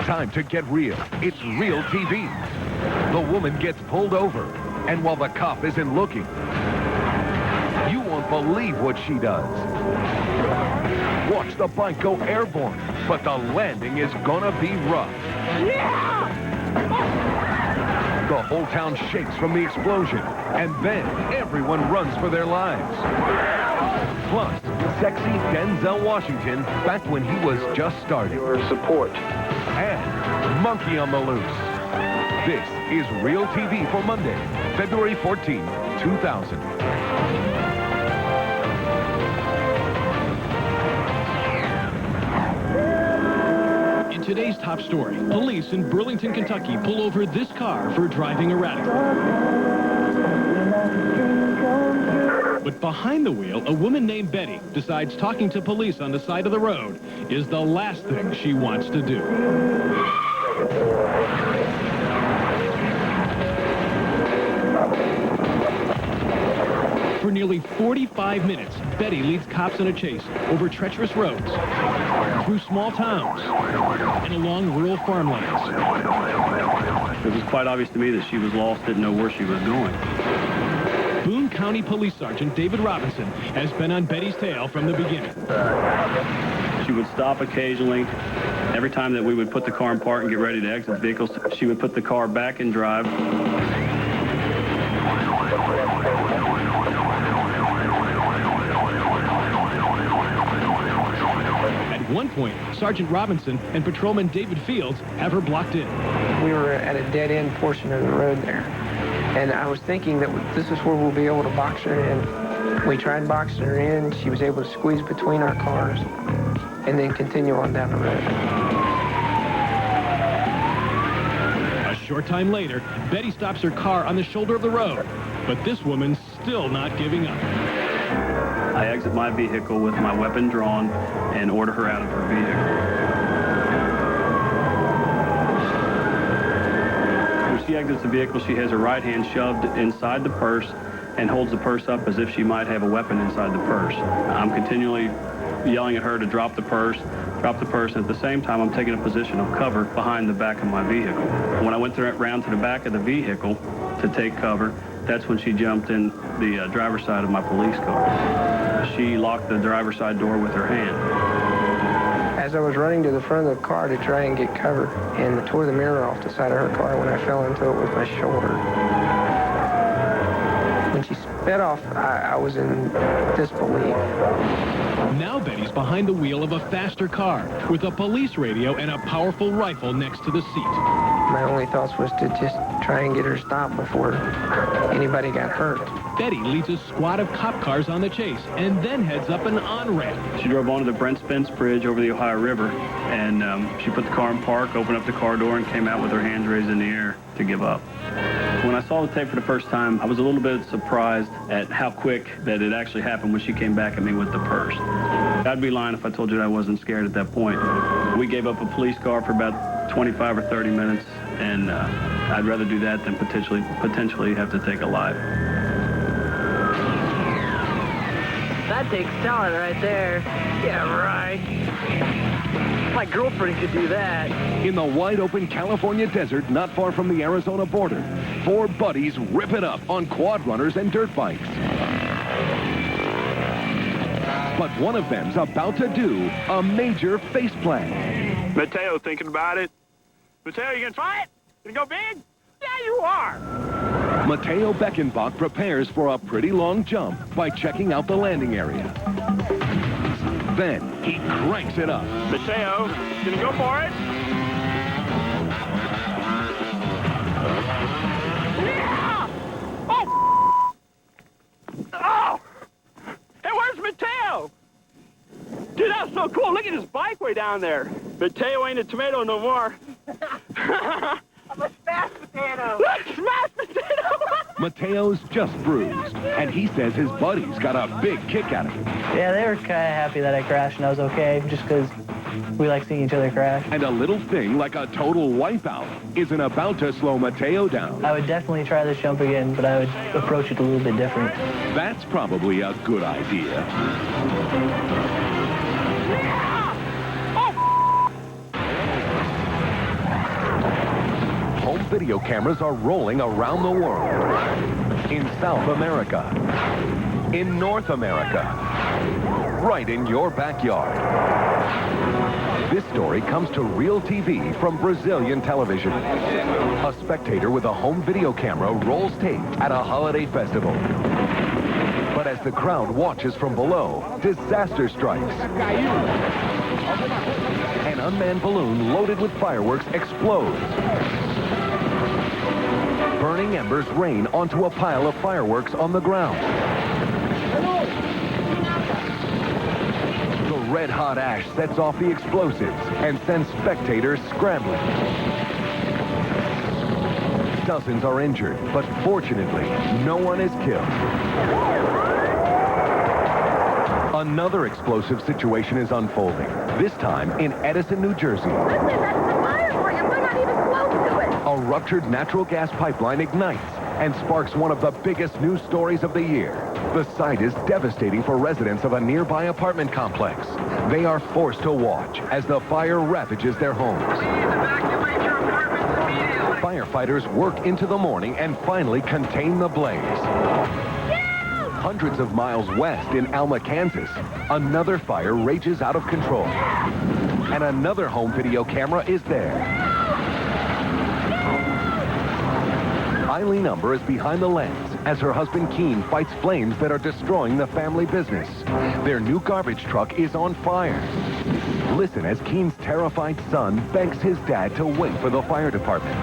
Time to get real. It's RealTV. The woman gets pulled over, and while the cop isn't looking, you won't believe what she does. Watch the bike go airborne, but the landing is gonna be rough. Yeah! The whole town shakes from the explosion, and then everyone runs for their lives. Plus, sexy Denzel Washington back when he was just starting. Your support. And Monkey on the Loose. This is RealTV for Monday, February 14, 2000. In today's top story, police in Burlington, Kentucky pull over this car for driving erratically. But behind the wheel, a woman named Betty decides talking to police on the side of the road is the last thing she wants to do. For nearly 45 minutes, Betty leads cops in a chase over treacherous roads, through small towns, and along rural farmlands. It was quite obvious to me that she was lost, didn't know where she was going. Boone County Police Sergeant David Robinson has been on Betty's tail from the beginning. She would stop occasionally. Every time that we would put the car in park and get ready to exit the vehicles, she would put the car back in drive. At one point, Sergeant Robinson and Patrolman David Fields have her blocked in. We were at a dead-end portion of the road there, and I was thinking that this is where we'll be able to box her in. We tried boxing her in. She was able to squeeze between our cars and then continue on down the road. A short time later, Betty stops her car on the shoulder of the road, but this woman's still not giving up. I exit my vehicle with my weapon drawn and order her out of her vehicle. When she exits the vehicle, she has her right hand shoved inside the purse and holds the purse up as if she might have a weapon inside the purse. I'm continually yelling at her to drop the purse, and at the same time I'm taking a position of cover behind the back of my vehicle. When I went around to the back of the vehicle to take cover, that's when she jumped in the driver's side of my police car. She locked the driver's side door with her hand. As I was running to the front of the car to try and get cover, and tore the mirror off the side of her car when I fell into it with my shoulder. When she sped off, I was in disbelief. Now Betty's behind the wheel of a faster car with a police radio and a powerful rifle next to the seat. My only thoughts was to just try and get her stopped before anybody got hurt. Betty leads a squad of cop cars on the chase and then heads up an on-ramp. She drove onto the Brent Spence Bridge over the Ohio River, and she put the car in park, opened up the car door, and came out with her hands raised in the air to give up. When I saw the tape for the first time, I was a little bit surprised at how quick that it actually happened when she came back at me with the purse. I'd be lying if I told you that I wasn't scared at that point. We gave up a police car for about 25 or 30 minutes, and I'd rather do that than potentially have to take a life. That takes talent right there. Yeah, right. My girlfriend could do that. In the wide-open California desert not far from the Arizona border, four buddies rip it up on quad runners and dirt bikes. But one of them's about to do a major face plant. Mateo, thinking about it? Mateo, you gonna try it? Gonna go big? Yeah, you are. Mateo Beckenbach prepares for a pretty long jump by checking out the landing area. Then he cranks it up. Mateo, gonna go for it? Yeah! Oh! Oh! Hey, where's Mateo? Dude, that was so cool. Look at his bike way down there. Mateo ain't a tomato no more. I'm a smashed potato. Smashed potato! Mateo's just bruised, and he says his buddies got a big kick out of it. Yeah, they were kind of happy that I crashed and I was okay, just because we like seeing each other crash. And a little thing like a total wipeout isn't about to slow Mateo down. I would definitely try this jump again, but I would approach it a little bit different. That's probably a good idea. video cameras are rolling around the world. In South America. In North America. Right in your backyard. This story comes to RealTV from Brazilian television. A spectator with a home video camera rolls tape at a holiday festival. But as the crowd watches from below, disaster strikes. An unmanned balloon loaded with fireworks explodes. Burning embers rain onto a pile of fireworks on the ground. The red-hot ash sets off the explosives and sends spectators scrambling. Dozens are injured, but fortunately, no one is killed. Another explosive situation is unfolding, this time in Edison, New Jersey. Listen, that's the fire for you. We're not even close to it. A ruptured natural gas pipeline ignites and sparks one of the biggest news stories of the year. The sight is devastating for residents of a nearby apartment complex. They are forced to watch as the fire ravages their homes. Please evacuate your apartments immediately. Firefighters work into the morning and finally contain the blaze. Hundreds of miles west in Alma, Kansas, another fire rages out of control. And another home video camera is there. Eileen Umber is behind the lens as her husband Keen fights flames that are destroying the family business. Their new garbage truck is on fire. Listen as Keen's terrified son begs his dad to wait for the fire department.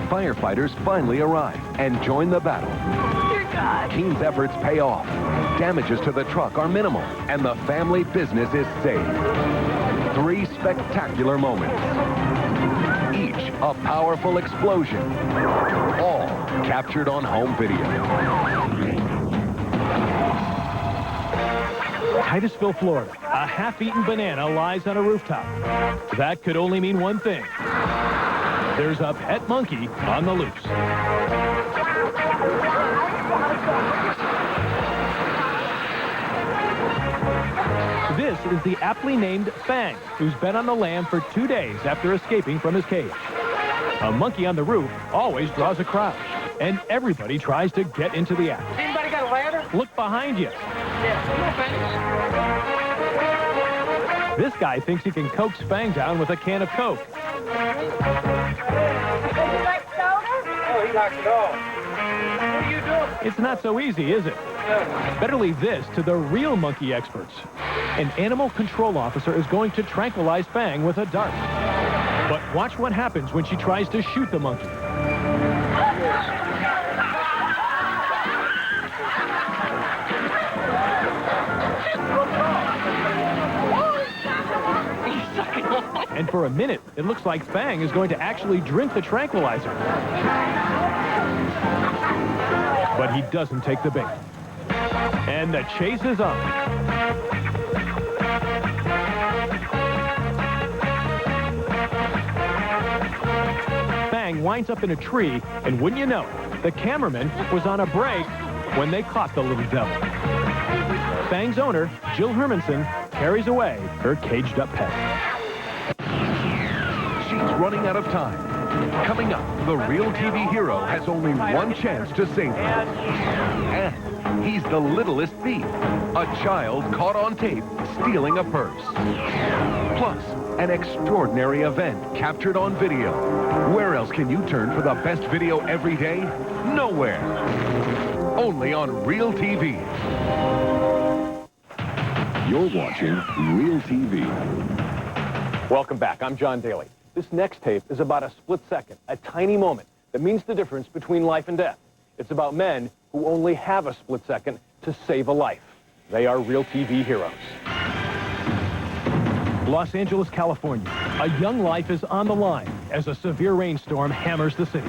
Firefighters finally arrive and join the battle. Keen's efforts pay off. Damages to the truck are minimal, and the family business is saved. 3 spectacular moments. Each a powerful explosion. All captured on home video. Titusville, Florida. A half-eaten banana lies on a rooftop. That could only mean one thing. There's a pet monkey on the loose. This is the aptly named Fang, who's been on the lam for 2 days after escaping from his cage. A monkey on the roof always draws a crowd, and everybody tries to get into the act. Anybody got a ladder? Look behind you. This guy thinks he can coax Fang down with a can of Coke. Oh, he knocked it off. What are you doing? It's not so easy, is it? Better leave this to the real monkey experts. An animal control officer is going to tranquilize Fang with a dart. But watch what happens when she tries to shoot the monkey. And for a minute, it looks like Fang is going to actually drink the tranquilizer. But he doesn't take the bait. And the chase is on. Fang winds up in a tree, and wouldn't you know it, the cameraman was on a break when they caught the little devil. Fang's owner, Jill Hermanson, carries away her caged-up pet. She's running out of time. Coming up, the RealTV hero has only one chance to save her. And he's the littlest thief, a child caught on tape stealing a purse. Plus, an extraordinary event captured on video. Where else can you turn for the best video every day? Nowhere. Only on RealTV. You're watching RealTV. Welcome back. I'm John Daly. This next tape is about a split second, a tiny moment that means the difference between life and death. It's about men who only have a split second to save a life. They are RealTV heroes. Los Angeles, California. A young life is on the line as a severe rainstorm hammers the city.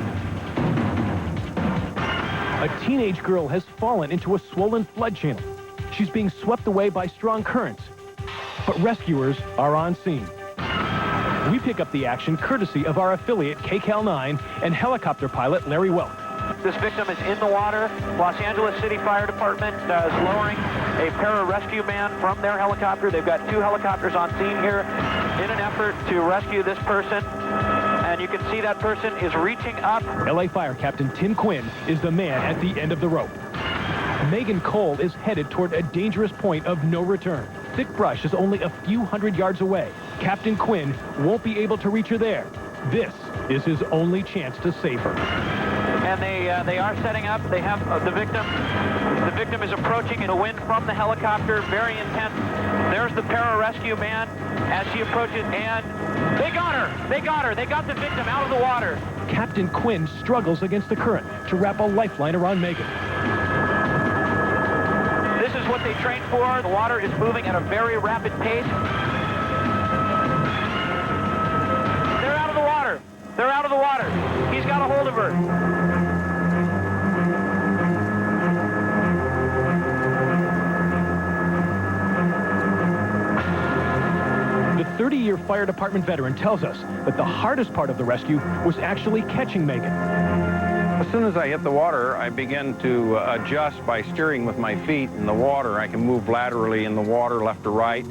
A teenage girl has fallen into a swollen flood channel. She's being swept away by strong currents, but rescuers are on scene. We pick up the action courtesy of our affiliate KCAL 9 and helicopter pilot Larry Welk. This victim is in the water. Los Angeles City Fire Department is lowering a pararescue man from their helicopter. They've got 2 helicopters on scene here in an effort to rescue this person. And you can see that person is reaching up. LA Fire Captain Tim Quinn is the man at the end of the rope. Megan Cole is headed toward a dangerous point of no return. Thick brush is only a few hundred yards away. Captain Quinn won't be able to reach her there. This is his only chance to save her. And they are setting up. They have the victim. The victim is approaching in the wind from the helicopter, very intense. There's the pararescue man as she approaches, and they got her. They got her. They got the victim out of the water. Captain Quinn struggles against the current to wrap a lifeline around Megan. This is what they trained for. The water is moving at a very rapid pace. They're out of the water. They're out of the water. He's got a hold of her. The 30-year fire department veteran tells us that the hardest part of the rescue was actually catching Megan. As soon as I hit the water, I begin to adjust by steering with my feet in the water. I can move laterally in the water, left to right,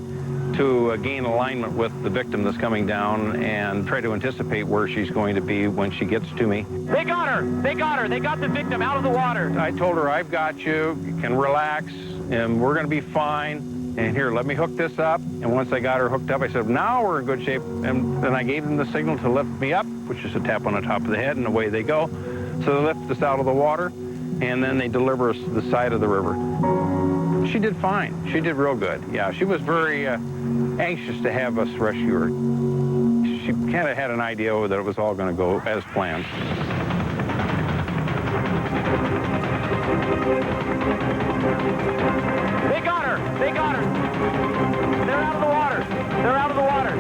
to gain alignment with the victim that's coming down and try to anticipate where she's going to be when she gets to me. They got her. They got her. They got the victim out of the water. I told her, I've got you. You can relax, and we're going to be fine. And here, let me hook this up. And once I got her hooked up, I said, now we're in good shape. And then I gave them the signal to lift me up, which is a tap on the top of the head, and away they go. So they lift us out of the water, and then they deliver us to the side of the river. She did fine. She did real good. Yeah, she was very anxious to have us rescue her. She kind of had an idea that it was all going to go as planned. They got her. They got her. They're out of the water. They're out of the water.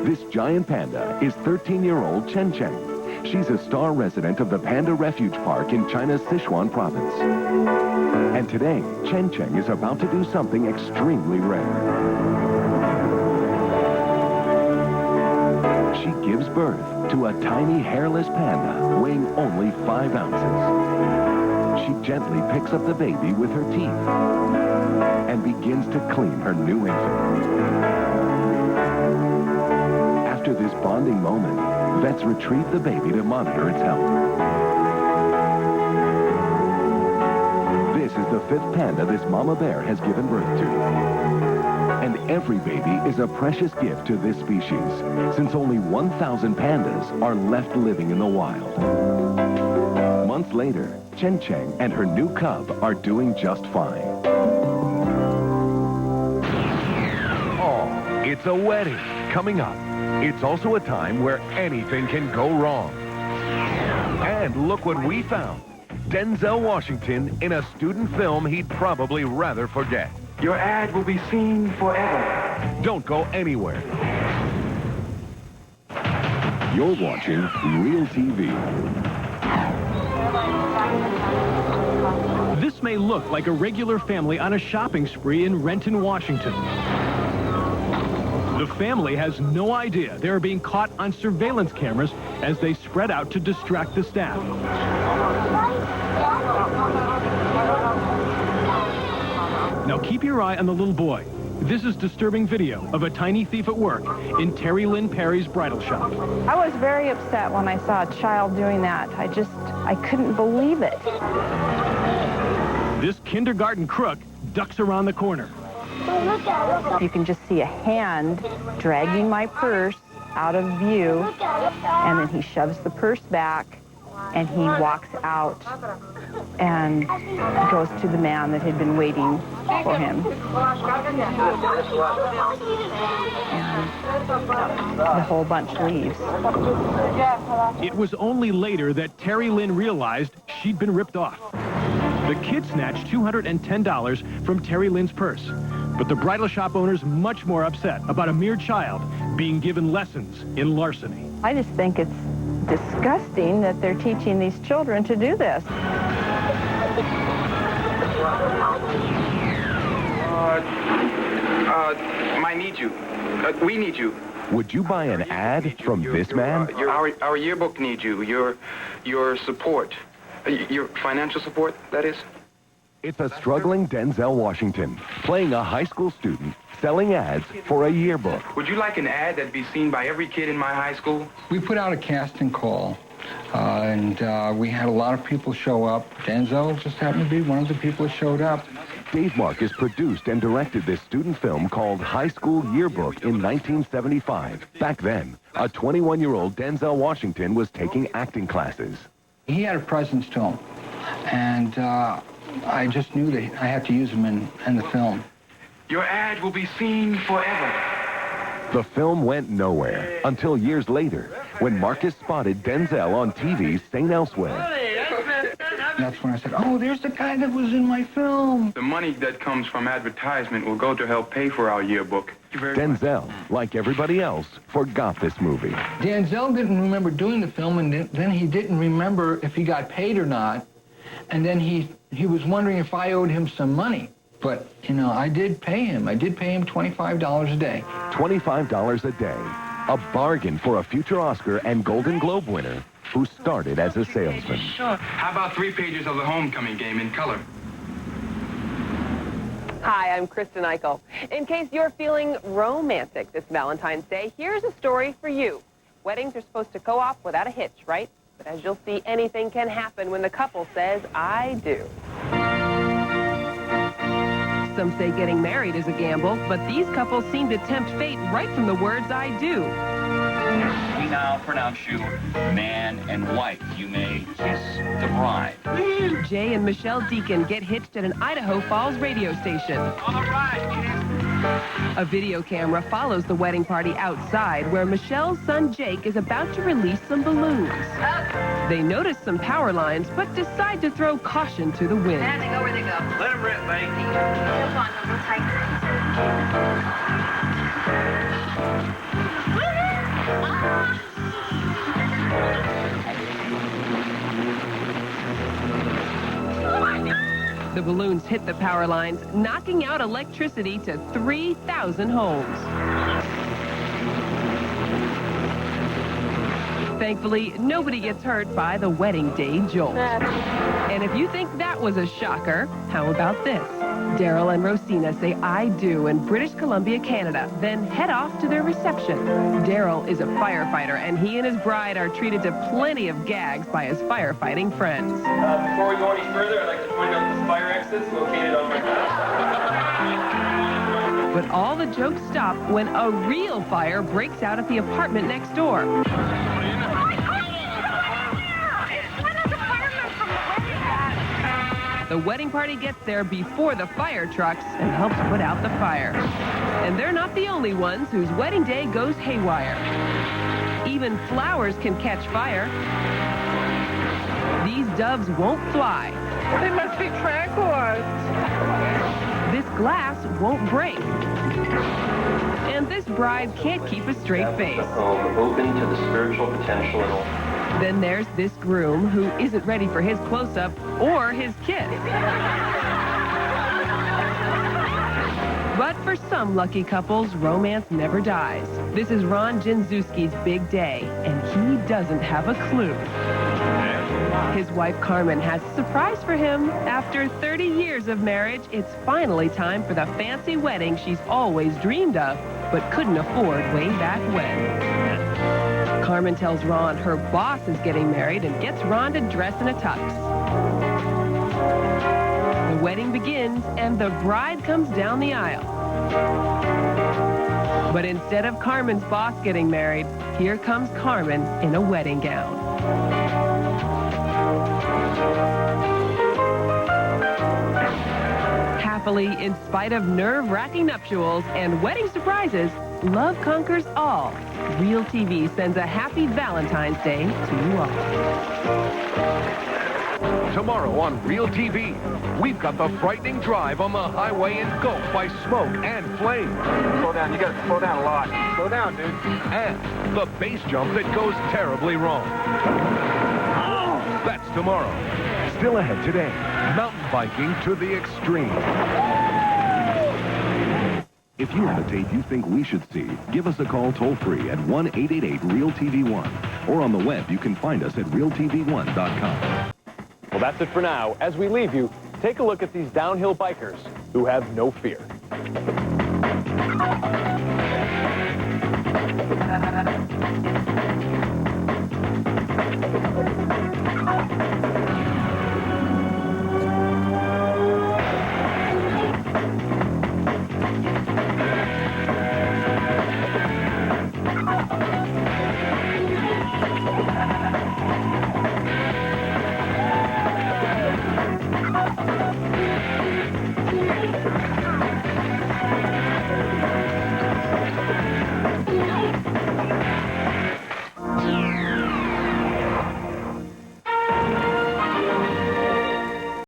This giant panda is 13-year-old Chen Cheng. She's a star resident of the Panda Refuge Park in China's Sichuan province. And today, Chen Cheng is about to do something extremely rare. She gives birth to a tiny hairless panda weighing only 5 ounces. She gently picks up the baby with her teeth and begins to clean her new infant. After this bonding moment, vets retrieve the baby to monitor its health. This is the 5th panda this mama bear has given birth to. And every baby is a precious gift to this species, since only 1,000 pandas are left living in the wild. Months later, Chen Cheng and her new cub are doing just fine. Oh, it's a wedding coming up. It's also a time where anything can go wrong. And look what we found. Denzel Washington in a student film he'd probably rather forget. Your ad will be seen forever. Don't go anywhere. You're watching RealTV. This may look like a regular family on a shopping spree in Renton, Washington. The family has no idea they are being caught on surveillance cameras as they spread out to distract the staff. Now keep your eye on the little boy. This is disturbing video of a tiny thief at work in Terry Lynn Perry's bridal shop. I was very upset when I saw a child doing that. I couldn't believe it. This kindergarten crook ducks around the corner. You can just see a hand dragging my purse out of view, and then he shoves the purse back, and he walks out and goes to the man that had been waiting for him. And the whole bunch leaves. It was only later that Terry Lynn realized she'd been ripped off. The kid snatched $210 from Terry Lynn's purse. But the bridal shop owner's much more upset about a mere child being given lessons in larceny. I just think it's disgusting that they're teaching these children to do this. I need you. We need you. Would you buy an ad from this man? Our yearbook needs you. Your support. Your financial support, that is. It's a struggling Denzel Washington, playing a high school student, selling ads for a yearbook. Would you like an ad that'd be seen by every kid in my high school? We put out a casting call, and we had a lot of people show up. Denzel just happened to be one of the people that showed up. Dave Marcus produced and directed this student film called High School Yearbook in 1975. Back then, a 21-year-old Denzel Washington was taking acting classes. He had a presence to him, and I just knew that I had to use him in the film. Your ad will be seen forever. The film went nowhere until years later, when Marcus spotted Denzel on TV's St. Elsewhere. That's when I said, oh, there's the guy that was in my film. The money that comes from advertisement will go to help pay for our yearbook. Denzel, like everybody else, forgot this movie. Denzel didn't remember doing the film, and then he didn't remember if he got paid or not. And then he was wondering if I owed him some money. But, you know, I did pay him. I did pay him $25 a day. $25 a day. A bargain for a future Oscar and Golden Globe winner who started as a salesman. Sure. How about 3 pages of the homecoming game in color? Hi, I'm Kristen Eichel. In case you're feeling romantic this Valentine's Day, here's a story for you. Weddings are supposed to go off without a hitch, right? But as you'll see, anything can happen when the couple says, I do. Some say getting married is a gamble, but these couples seem to tempt fate right from the words I do. We now pronounce you man and wife. You may kiss the bride. Jay and Michelle Deacon get hitched at an Idaho Falls radio station. All right, kids. A video camera follows the wedding party outside, where Michelle's son Jake is about to release some balloons. They notice some power lines, but decide to throw caution to the wind. And they go where they go. Let them rip, baby. Hold on, a little tighter. The balloons hit the power lines, knocking out electricity to 3,000 homes. Thankfully, nobody gets hurt by the wedding day jolt. And if you think that was a shocker, how about this? Daryl and Rosina say I do in British Columbia, Canada, then head off to their reception. Daryl is a firefighter, and he and his bride are treated to plenty of gags by his firefighting friends. Before we go any further, I'd like to point out the fire exits located on my left. But all the jokes stop when a real fire breaks out at the apartment next door. The wedding party gets there before the fire trucks and helps put out the fire. And they're not the only ones whose wedding day goes haywire. Even flowers can catch fire. These doves won't fly. They must be tranquilized. This glass won't break. And this bride can't keep a straight face. Open to the spiritual potential in all. Then there's this groom who isn't ready for his close-up or his kiss. But for some lucky couples, romance never dies. This is Ron Jinzewski's big day, and he doesn't have a clue. His wife Carmen has a surprise for him. After 30 years of marriage, it's finally time for the fancy wedding she's always dreamed of, but couldn't afford way back when. Carmen tells Ron her boss is getting married and gets Ron to dress in a tux. The wedding begins, and the bride comes down the aisle. But instead of Carmen's boss getting married, here comes Carmen in a wedding gown. Happily, in spite of nerve-wracking nuptials and wedding surprises, love conquers all. RealTV sends a happy Valentine's Day to you all. Tomorrow on RealTV, we've got the frightening drive on the highway engulfed by smoke and flame. Slow down. You got to slow down a lot. Slow down, dude. And the base jump that goes terribly wrong. That's tomorrow. Still ahead today, mountain biking to the extreme. If you have a tape you think we should see, give us a call toll-free at 1-888-REAL-TV1. Or on the web, you can find us at RealTV1.com. Well, that's it for now. As we leave you, take a look at these downhill bikers who have no fear.